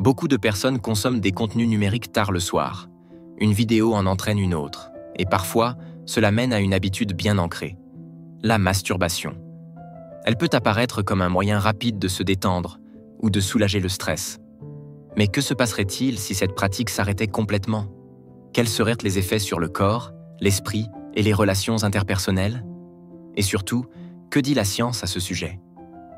Beaucoup de personnes consomment des contenus numériques tard le soir. Une vidéo en entraîne une autre, et parfois, cela mène à une habitude bien ancrée, la masturbation. Elle peut apparaître comme un moyen rapide de se détendre ou de soulager le stress. Mais que se passerait-il si cette pratique s'arrêtait complètement? Quels seraient les effets sur le corps, l'esprit et les relations interpersonnelles? Et surtout, que dit la science à ce sujet?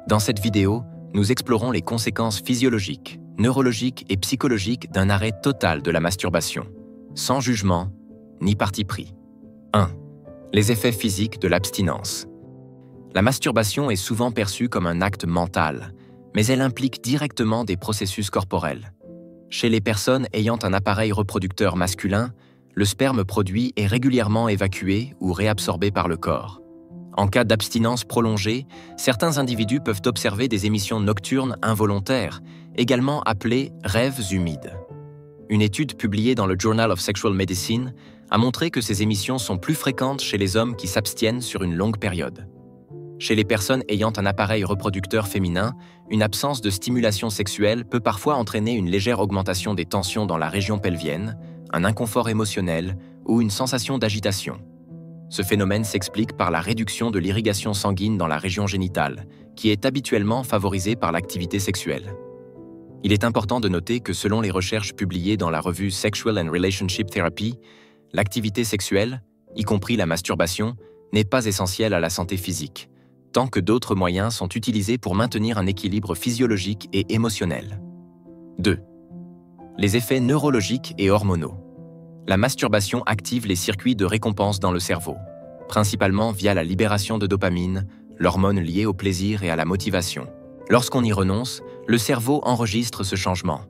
Dans cette vidéo, nous explorons les conséquences physiologiques, neurologiques et psychologiques d'un arrêt total de la masturbation, sans jugement ni parti pris. 1. Les effets physiques de l'abstinence. La masturbation est souvent perçue comme un acte mental, mais elle implique directement des processus corporels. Chez les personnes ayant un appareil reproducteur masculin, le sperme produit est régulièrement évacué ou réabsorbé par le corps. En cas d'abstinence prolongée, certains individus peuvent observer des émissions nocturnes involontaires, également appelées rêves humides. Une étude publiée dans le Journal of Sexual Medicine a montré que ces émissions sont plus fréquentes chez les hommes qui s'abstiennent sur une longue période. Chez les personnes ayant un appareil reproducteur féminin, une absence de stimulation sexuelle peut parfois entraîner une légère augmentation des tensions dans la région pelvienne, un inconfort émotionnel ou une sensation d'agitation. Ce phénomène s'explique par la réduction de l'irrigation sanguine dans la région génitale, qui est habituellement favorisée par l'activité sexuelle. Il est important de noter que selon les recherches publiées dans la revue Sexual and Relationship Therapy, l'activité sexuelle, y compris la masturbation, n'est pas essentielle à la santé physique, tant que d'autres moyens sont utilisés pour maintenir un équilibre physiologique et émotionnel. 2. Les effets neurologiques et hormonaux. La masturbation active les circuits de récompense dans le cerveau, principalement via la libération de dopamine, l'hormone liée au plaisir et à la motivation. Lorsqu'on y renonce, le cerveau enregistre ce changement.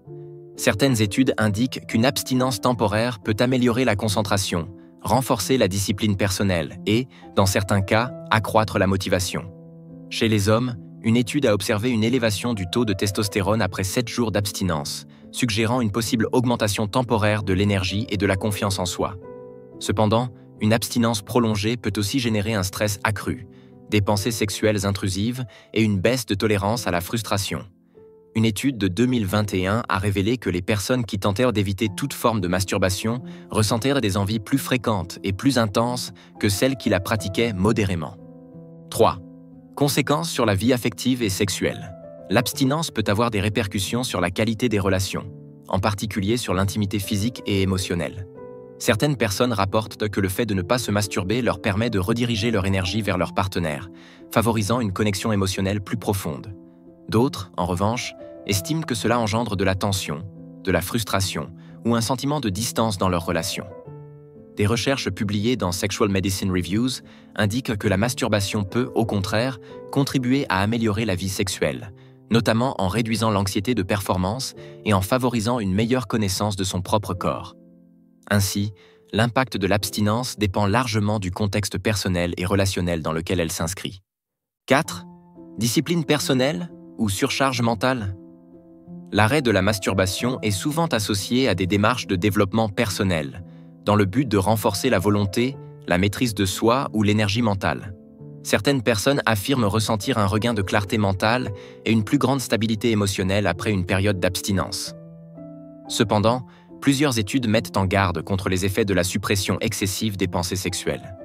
Certaines études indiquent qu'une abstinence temporaire peut améliorer la concentration, renforcer la discipline personnelle et, dans certains cas, accroître la motivation. Chez les hommes, une étude a observé une élévation du taux de testostérone après 7 jours d'abstinence, suggérant une possible augmentation temporaire de l'énergie et de la confiance en soi. Cependant, une abstinence prolongée peut aussi générer un stress accru, des pensées sexuelles intrusives et une baisse de tolérance à la frustration. Une étude de 2021 a révélé que les personnes qui tentèrent d'éviter toute forme de masturbation ressentèrent des envies plus fréquentes et plus intenses que celles qui la pratiquaient modérément. 3. Conséquences sur la vie affective et sexuelle. L'abstinence peut avoir des répercussions sur la qualité des relations, en particulier sur l'intimité physique et émotionnelle. Certaines personnes rapportent que le fait de ne pas se masturber leur permet de rediriger leur énergie vers leur partenaire, favorisant une connexion émotionnelle plus profonde. D'autres, en revanche, estiment que cela engendre de la tension, de la frustration ou un sentiment de distance dans leur relation. Des recherches publiées dans Sexual Medicine Reviews indiquent que la masturbation peut, au contraire, contribuer à améliorer la vie sexuelle, notamment en réduisant l'anxiété de performance et en favorisant une meilleure connaissance de son propre corps. Ainsi, l'impact de l'abstinence dépend largement du contexte personnel et relationnel dans lequel elle s'inscrit. 4. Discipline personnelle ou surcharge mentale? L'arrêt de la masturbation est souvent associé à des démarches de développement personnel, dans le but de renforcer la volonté, la maîtrise de soi ou l'énergie mentale. Certaines personnes affirment ressentir un regain de clarté mentale et une plus grande stabilité émotionnelle après une période d'abstinence. Cependant, plusieurs études mettent en garde contre les effets de la suppression excessive des pensées sexuelles.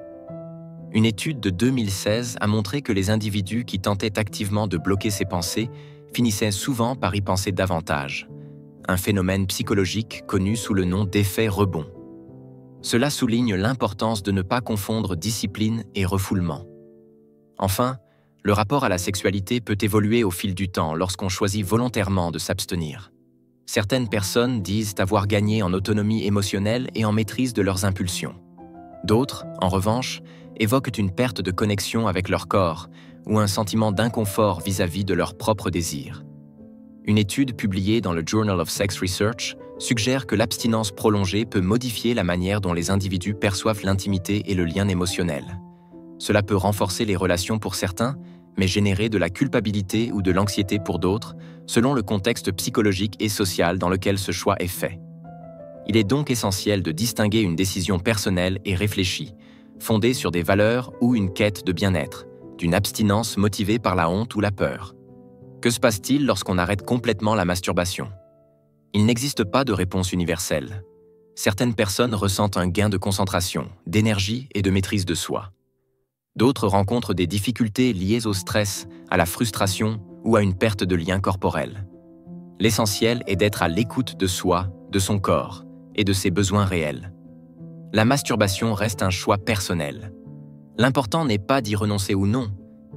Une étude de 2016 a montré que les individus qui tentaient activement de bloquer ces pensées finissaient souvent par y penser davantage, un phénomène psychologique connu sous le nom d'effet rebond. Cela souligne l'importance de ne pas confondre discipline et refoulement. Enfin, le rapport à la sexualité peut évoluer au fil du temps lorsqu'on choisit volontairement de s'abstenir. Certaines personnes disent avoir gagné en autonomie émotionnelle et en maîtrise de leurs impulsions. D'autres, en revanche, évoquent une perte de connexion avec leur corps ou un sentiment d'inconfort vis-à-vis de leurs propres désirs. Une étude publiée dans le Journal of Sex Research suggère que l'abstinence prolongée peut modifier la manière dont les individus perçoivent l'intimité et le lien émotionnel. Cela peut renforcer les relations pour certains, mais générer de la culpabilité ou de l'anxiété pour d'autres, selon le contexte psychologique et social dans lequel ce choix est fait. Il est donc essentiel de distinguer une décision personnelle et réfléchie, fondée sur des valeurs ou une quête de bien-être, d'une abstinence motivée par la honte ou la peur. Que se passe-t-il lorsqu'on arrête complètement la masturbation? Il n'existe pas de réponse universelle. Certaines personnes ressentent un gain de concentration, d'énergie et de maîtrise de soi. D'autres rencontrent des difficultés liées au stress, à la frustration ou à une perte de lien corporel. L'essentiel est d'être à l'écoute de soi, de son corps et de ses besoins réels. La masturbation reste un choix personnel. L'important n'est pas d'y renoncer ou non,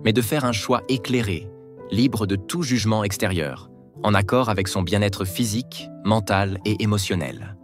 mais de faire un choix éclairé, libre de tout jugement extérieur, en accord avec son bien-être physique, mental et émotionnel.